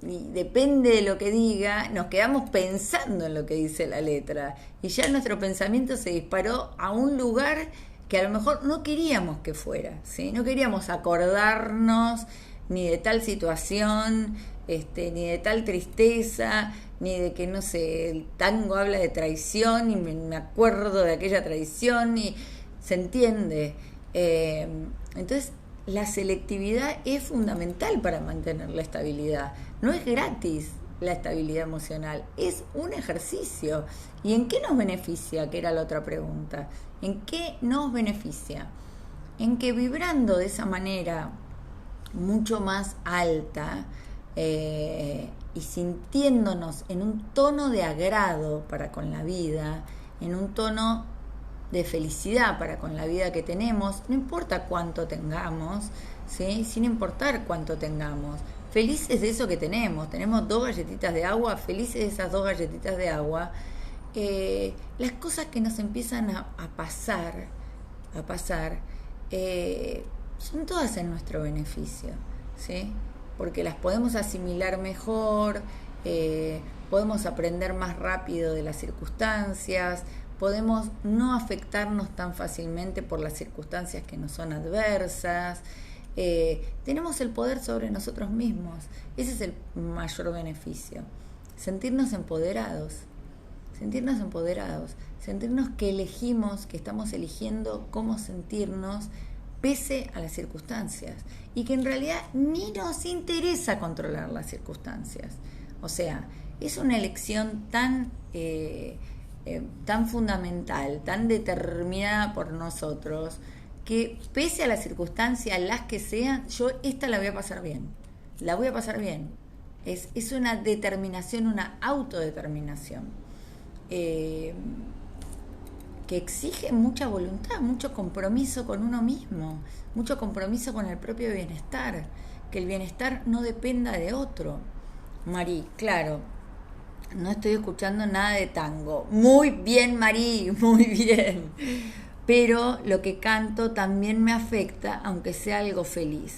depende de lo que diga, nos quedamos pensando en lo que dice la letra y ya nuestro pensamiento se disparó a un lugar que a lo mejor no queríamos que fuera, ¿sí? No queríamos acordarnos ni de tal situación, ni de tal tristeza, ni de que, no sé, el tango habla de traición y me acuerdo de aquella traición, y se entiende. Entonces, la selectividad es fundamental para mantener la estabilidad. No es gratis la estabilidad emocional, es un ejercicio. ¿Y en qué nos beneficia? Que era la otra pregunta. ¿En qué nos beneficia? En que vibrando de esa manera mucho más alta, y sintiéndonos en un tono de agrado para con la vida, en un tono de felicidad para con la vida que tenemos, no importa cuánto tengamos, ¿sí? Sin importar cuánto tengamos, felices de eso que tenemos 2 galletitas de agua, felices de esas 2 galletitas de agua, las cosas que nos empiezan a pasar, son todas en nuestro beneficio, ¿sí? Porque las podemos asimilar mejor, podemos aprender más rápido de las circunstancias, podemos no afectarnos tan fácilmente por las circunstancias que nos son adversas, tenemos el poder sobre nosotros mismos. Ese es el mayor beneficio, sentirnos empoderados, sentirnos que elegimos, que estamos eligiendo cómo sentirnos pese a las circunstancias, y que en realidad ni nos interesa controlar las circunstancias. O sea, es una elección tan fundamental, tan determinada por nosotros, que pese a las circunstancias, las que sean, yo esta la voy a pasar bien. Es una determinación, una autodeterminación, que exige mucha voluntad, mucho compromiso con uno mismo, mucho compromiso con el propio bienestar, que el bienestar no dependa de otro. Marí, claro, no estoy escuchando nada de tango. Muy bien, Marí, muy bien. Pero lo que canto también me afecta, aunque sea algo feliz.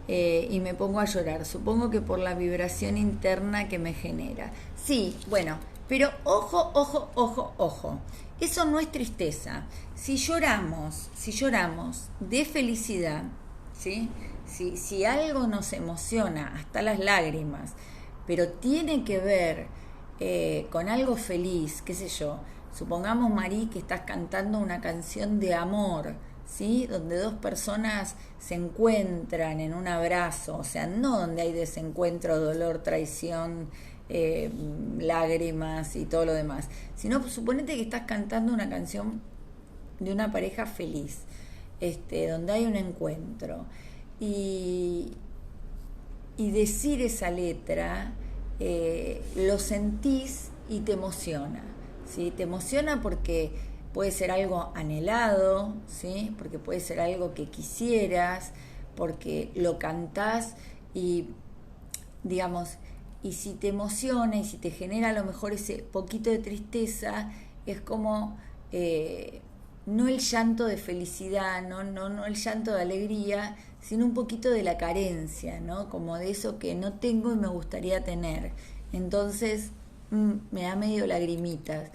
Y me pongo a llorar, supongo que por la vibración interna que me genera. Sí, bueno, pero ojo. Eso no es tristeza. Si lloramos de felicidad, ¿sí? Si algo nos emociona hasta las lágrimas, pero tiene que ver con algo feliz, qué sé yo, supongamos, Marí, que estás cantando una canción de amor, ¿sí? Donde 2 personas se encuentran en un abrazo, o sea, no donde hay desencuentro, dolor, traición, lágrimas y todo lo demás, sino suponete que estás cantando una canción de una pareja feliz, donde hay un encuentro, y decir esa letra, lo sentís y te emociona, ¿sí? Te emociona porque puede ser algo anhelado, ¿sí? Porque puede ser algo que quisieras, porque lo cantás y, digamos, y si te emociona y si te genera a lo mejor ese poquito de tristeza, es como no el llanto de felicidad, no el llanto de alegría, sino un poquito de la carencia, ¿no? Como de eso que no tengo y me gustaría tener. Entonces me da medio lagrimitas.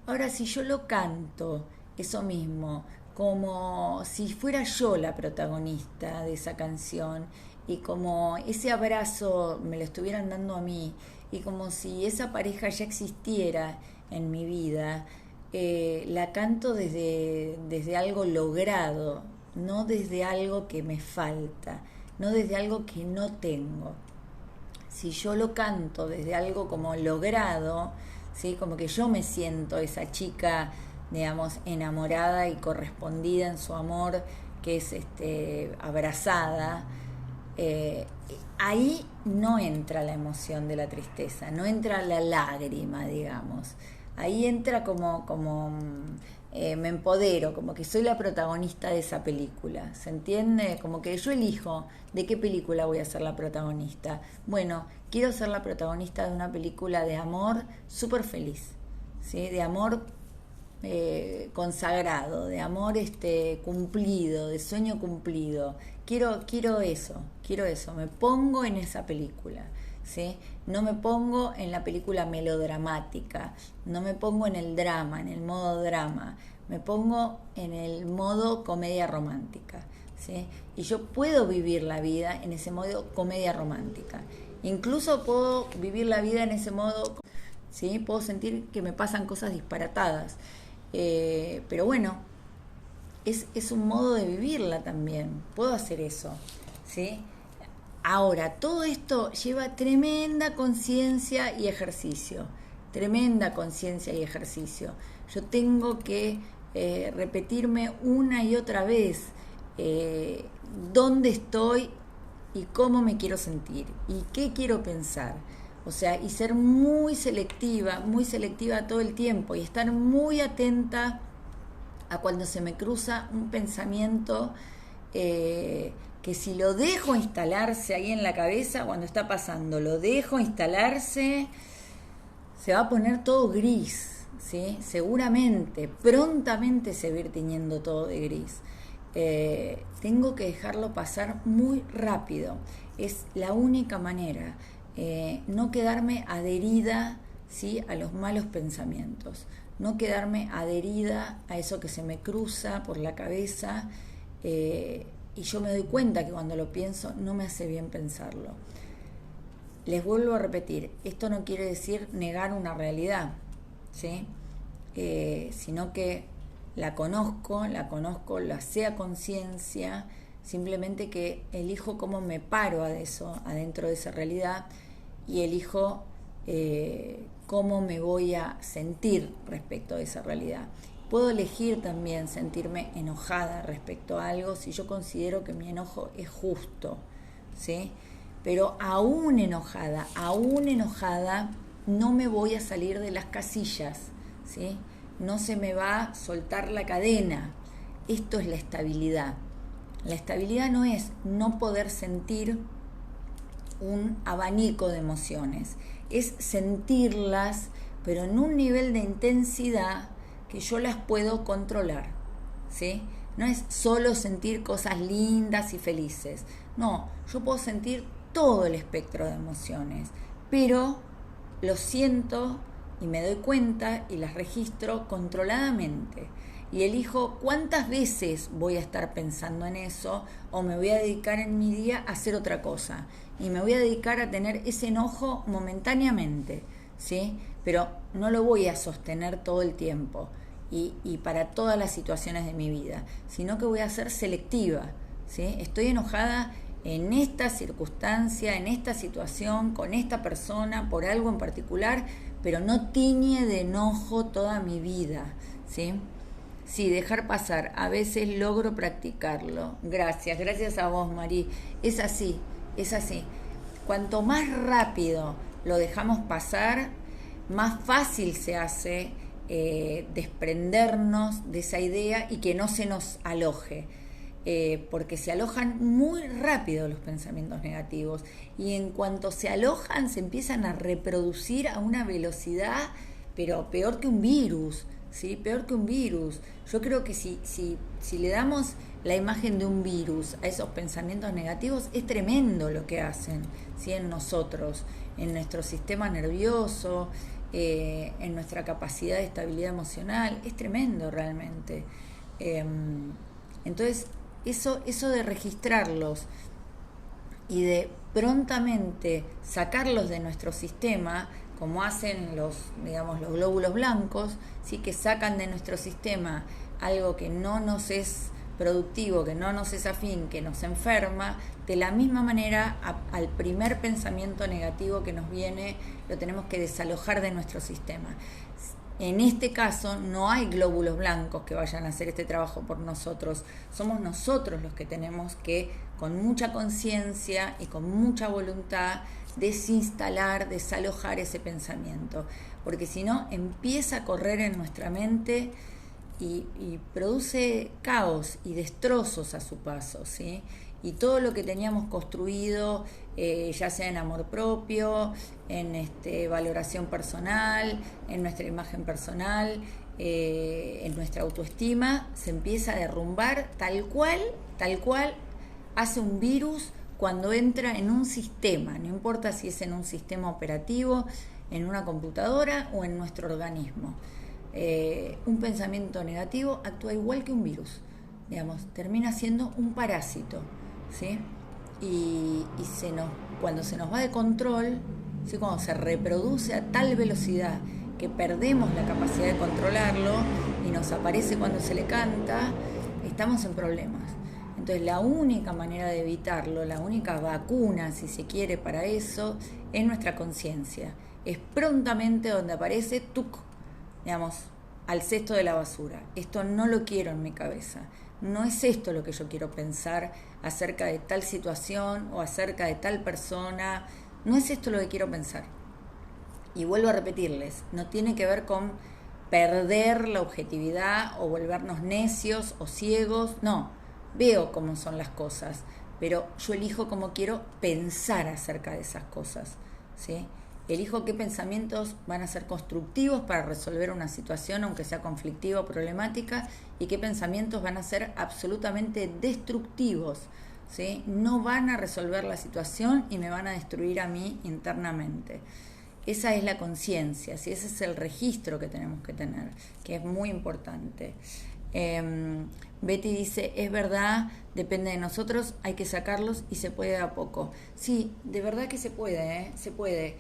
Ahora, si yo lo canto, eso mismo, como si fuera yo la protagonista de esa canción, y como ese abrazo me lo estuvieran dando a mí, y como si esa pareja ya existiera en mi vida, la canto desde algo logrado, no desde algo que me falta, no desde algo que no tengo. Si yo lo canto desde algo como logrado, ¿sí? Como que yo me siento esa chica, digamos, enamorada y correspondida en su amor, que es abrazada, ahí no entra la emoción de la tristeza, no entra la lágrima, digamos. Ahí entra como me empodero, como que soy la protagonista de esa película, ¿se entiende? Como que yo elijo de qué película voy a ser la protagonista. Bueno, quiero ser la protagonista de una película de amor súper feliz, ¿sí? De amor consagrado, de amor cumplido, de sueño cumplido. Quiero eso, me pongo en esa película, ¿sí? No me pongo en la película melodramática, no me pongo en el drama, en el modo drama, me pongo en el modo comedia romántica, ¿sí? Y yo puedo vivir la vida en ese modo comedia romántica. Incluso puedo vivir la vida en ese modo, ¿sí? Puedo sentir que me pasan cosas disparatadas, pero bueno, es un modo de vivirla también. Puedo hacer eso, ¿sí? Ahora, todo esto lleva tremenda conciencia y ejercicio. Yo tengo que repetirme una y otra vez dónde estoy y cómo me quiero sentir y qué quiero pensar. O sea, y ser muy selectiva todo el tiempo y estar muy atenta a cuando se me cruza un pensamiento que si lo dejo instalarse ahí en la cabeza, cuando está pasando, lo dejo instalarse, se va a poner todo gris, ¿sí? Seguramente, prontamente se va a ir tiñendo todo de gris. Tengo que dejarlo pasar muy rápido, es la única manera. No quedarme adherida, ¿sí?, a los malos pensamientos, no quedarme adherida a eso que se me cruza por la cabeza, y yo me doy cuenta que cuando lo pienso no me hace bien pensarlo. Les vuelvo a repetir, esto no quiere decir negar una realidad, ¿sí? Sino que la conozco, la sé a conciencia, simplemente que elijo cómo me paro a eso, adentro de esa realidad, y elijo cómo me voy a sentir respecto a esa realidad. Puedo elegir también sentirme enojada respecto a algo si yo considero que mi enojo es justo, ¿sí? Pero aún enojada, no me voy a salir de las casillas, ¿sí? No se me va a soltar la cadena. Esto es la estabilidad. La estabilidad no es no poder sentir un abanico de emociones, es sentirlas, pero en un nivel de intensidad que yo las puedo controlar, ¿sí? No es solo sentir cosas lindas y felices, no, yo puedo sentir todo el espectro de emociones, pero lo siento y me doy cuenta y las registro controladamente. Y elijo cuántas veces voy a estar pensando en eso, o me voy a dedicar en mi día a hacer otra cosa. Y me voy a dedicar a tener ese enojo momentáneamente, ¿sí? Pero no lo voy a sostener todo el tiempo y para todas las situaciones de mi vida, sino que voy a ser selectiva, ¿sí? Estoy enojada en esta circunstancia, en esta situación, con esta persona, por algo en particular, pero no tiñe de enojo toda mi vida, ¿sí? Sí, dejar pasar. A veces logro practicarlo. Gracias a vos, Marí. Es así. Cuanto más rápido lo dejamos pasar, más fácil se hace desprendernos de esa idea y que no se nos aloje. Porque se alojan muy rápido los pensamientos negativos y en cuanto se alojan se empiezan a reproducir a una velocidad, pero peor que un virus. ¿Sí? Peor que un virus. Yo creo que si le damos la imagen de un virus a esos pensamientos negativos, es tremendo lo que hacen, ¿sí?, en nosotros, en nuestro sistema nervioso, en nuestra capacidad de estabilidad emocional. Es tremendo realmente. Entonces, eso de registrarlos y de prontamente sacarlos de nuestro sistema, como hacen los glóbulos blancos, ¿sí?, que sacan de nuestro sistema algo que no nos es productivo, que no nos es afín, que nos enferma. De la misma manera, al primer pensamiento negativo que nos viene, lo tenemos que desalojar de nuestro sistema. En este caso no hay glóbulos blancos que vayan a hacer este trabajo por nosotros, somos nosotros los que tenemos que, con mucha conciencia y con mucha voluntad, desinstalar, desalojar ese pensamiento, porque si no empieza a correr en nuestra mente y produce caos y destrozos a su paso, ¿sí? Y todo lo que teníamos construido, ya sea en amor propio, en valoración personal, en nuestra imagen personal, en nuestra autoestima, se empieza a derrumbar tal cual hace un virus cuando entra en un sistema, no importa si es en un sistema operativo, en una computadora o en nuestro organismo. Un pensamiento negativo actúa igual que un virus, termina siendo un parásito, ¿sí? Y cuando se nos va de control, ¿sí?, cuando se reproduce a tal velocidad que perdemos la capacidad de controlarlo y nos aparece cuando se le canta, estamos en problemas. Entonces la única manera de evitarlo, la única vacuna, si se quiere, para eso, es nuestra conciencia. Es prontamente donde aparece, al cesto de la basura. Esto no lo quiero en mi cabeza. no es esto lo que yo quiero pensar acerca de tal situación o acerca de tal persona, no es esto lo que quiero pensar. Y vuelvo a repetirles, no tiene que ver con perder la objetividad o volvernos necios o ciegos, no, veo cómo son las cosas, pero yo elijo cómo quiero pensar acerca de esas cosas, ¿sí? Elijo qué pensamientos van a ser constructivos para resolver una situación, aunque sea conflictiva o problemática, y qué pensamientos van a ser absolutamente destructivos, ¿sí? No van a resolver la situación y me van a destruir a mí internamente. Esa es la conciencia, ¿sí? Ese es el registro que tenemos que tener, que es muy importante. Betty dice, es verdad, depende de nosotros, hay que sacarlos y se puede a poco. Sí, de verdad que se puede, se puede.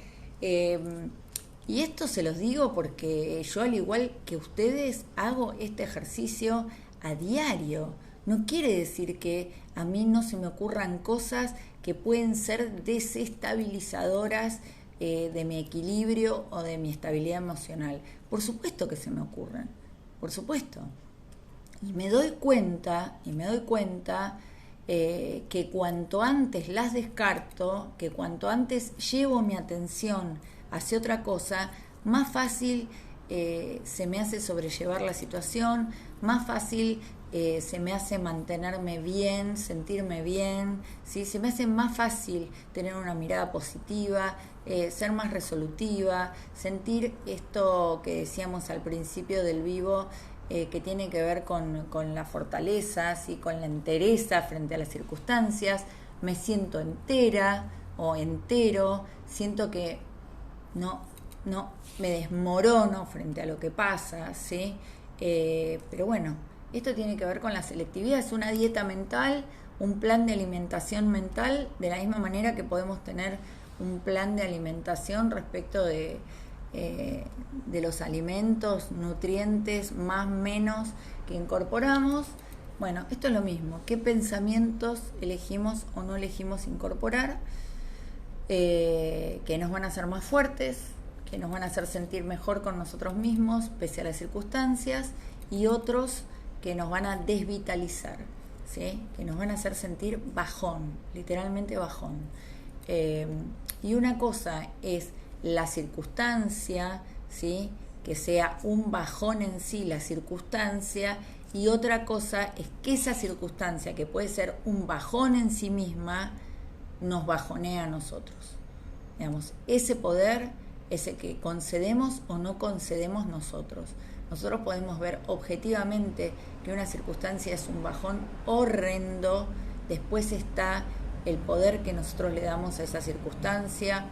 Y esto se los digo porque yo, al igual que ustedes, hago este ejercicio a diario. No quiere decir que a mí no se me ocurran cosas que pueden ser desestabilizadoras de mi equilibrio o de mi estabilidad emocional. Por supuesto que se me ocurren, por supuesto. Y me doy cuenta que cuanto antes las descarto, que cuanto antes llevo mi atención hacia otra cosa, más fácil se me hace sobrellevar la situación, más fácil se me hace mantenerme bien, sentirme bien, ¿sí? Se me hace más fácil tener una mirada positiva, ser más resolutiva, sentir esto que decíamos al principio del vivo, que tiene que ver con la fortaleza, ¿sí? Con la entereza frente a las circunstancias. Me siento entera o entero, siento que no me desmorono frente a lo que pasa, ¿sí? Pero bueno, esto tiene que ver con la selectividad, es una dieta mental, un plan de alimentación mental, de la misma manera que podemos tener un plan de alimentación respecto de los alimentos, nutrientes, más menos que incorporamos. Bueno, esto es lo mismo, qué pensamientos elegimos o no elegimos incorporar, que nos van a hacer más fuertes, que nos van a hacer sentir mejor con nosotros mismos pese a las circunstancias, y otros que nos van a desvitalizar, ¿sí? Que nos van a hacer sentir bajón, literalmente bajón. Y una cosa es la circunstancia, ¿sí? Que sea un bajón en sí la circunstancia, y otra cosa es que esa circunstancia, que puede ser un bajón en sí misma, nos bajonea a nosotros. Digamos, ese poder, ese que concedemos o no concedemos nosotros. Nosotros podemos ver objetivamente que una circunstancia es un bajón horrendo, después está el poder que nosotros le damos a esa circunstancia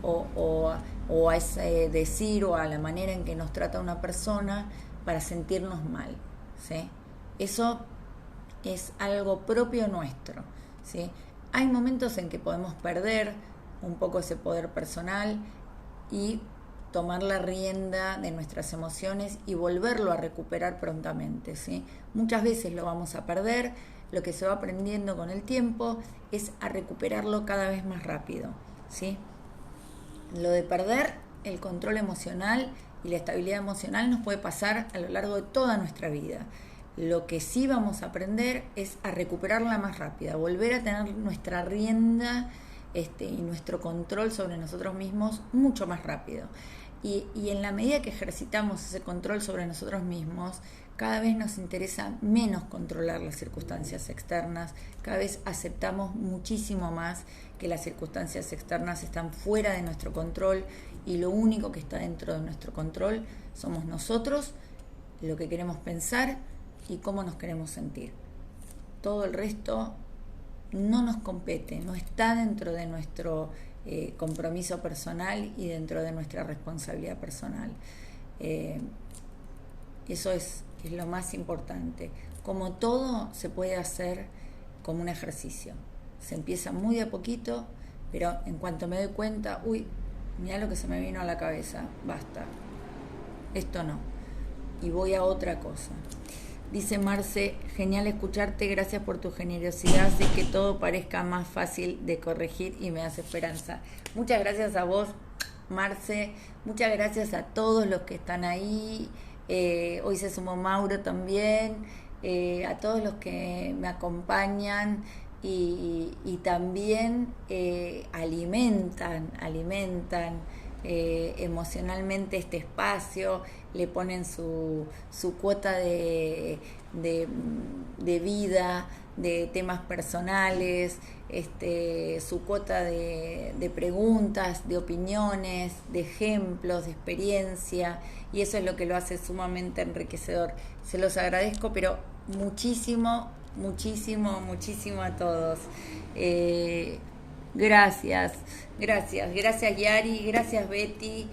o a ese decir o a la manera en que nos trata una persona para sentirnos mal, ¿sí? Eso es algo propio nuestro, ¿sí? Hay momentos en que podemos perder un poco ese poder personal y tomar la rienda de nuestras emociones y volverlo a recuperar prontamente, ¿sí? Muchas veces lo vamos a perder, lo que se va aprendiendo con el tiempo es a recuperarlo cada vez más rápido, ¿sí? Lo de perder el control emocional y la estabilidad emocional nos puede pasar a lo largo de toda nuestra vida. Lo que sí vamos a aprender es a recuperarla más rápida, volver a tener nuestra rienda y nuestro control sobre nosotros mismos mucho más rápido. Y en la medida que ejercitamos ese control sobre nosotros mismos, cada vez nos interesa menos controlar las circunstancias externas, cada vez aceptamos muchísimo más que las circunstancias externas están fuera de nuestro control y lo único que está dentro de nuestro control somos nosotros, lo que queremos pensar y cómo nos queremos sentir. Todo el resto no nos compete, no está dentro de nuestro compromiso personal y dentro de nuestra responsabilidad personal. Eso es lo más importante. Como todo se puede hacer como un ejercicio. Se empieza muy de a poquito, pero en cuanto me doy cuenta, mirá lo que se me vino a la cabeza, basta, esto no, y voy a otra cosa. Dice Marce, genial escucharte, gracias por tu generosidad, hace que todo parezca más fácil de corregir y me hace esperanza. Muchas gracias a vos, Marce, muchas gracias a todos los que están ahí. Hoy se sumó Mauro también, a todos los que me acompañan y también alimentan emocionalmente este espacio, le ponen su cuota de vida, de temas personales, su cuota de preguntas, de opiniones, de ejemplos, de experiencia, y eso es lo que lo hace sumamente enriquecedor. Se los agradezco, pero muchísimo, muchísimo a todos. Gracias, gracias Yari, gracias Betty.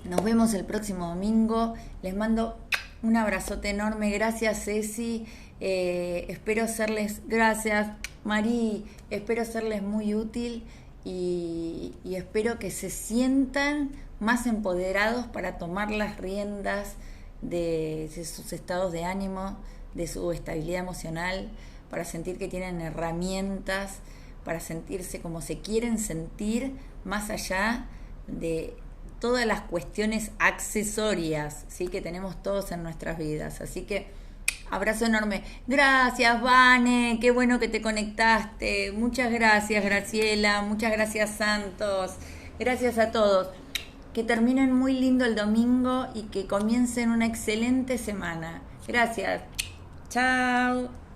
Nos vemos el próximo domingo. Les mando un abrazote enorme. Gracias Ceci. Espero serles, gracias Marí, espero serles muy útil y espero que se sientan más empoderados para tomar las riendas de sus estados de ánimo, de su estabilidad emocional, para sentir que tienen herramientas para sentirse como se quieren sentir, más allá de todas las cuestiones accesorias, ¿sí?, que tenemos todos en nuestras vidas. Así que abrazo enorme. Gracias, Vane, qué bueno que te conectaste. Muchas gracias, Graciela. Muchas gracias, Santos. Gracias a todos. Que terminen muy lindo el domingo y que comiencen una excelente semana. Gracias. Chao.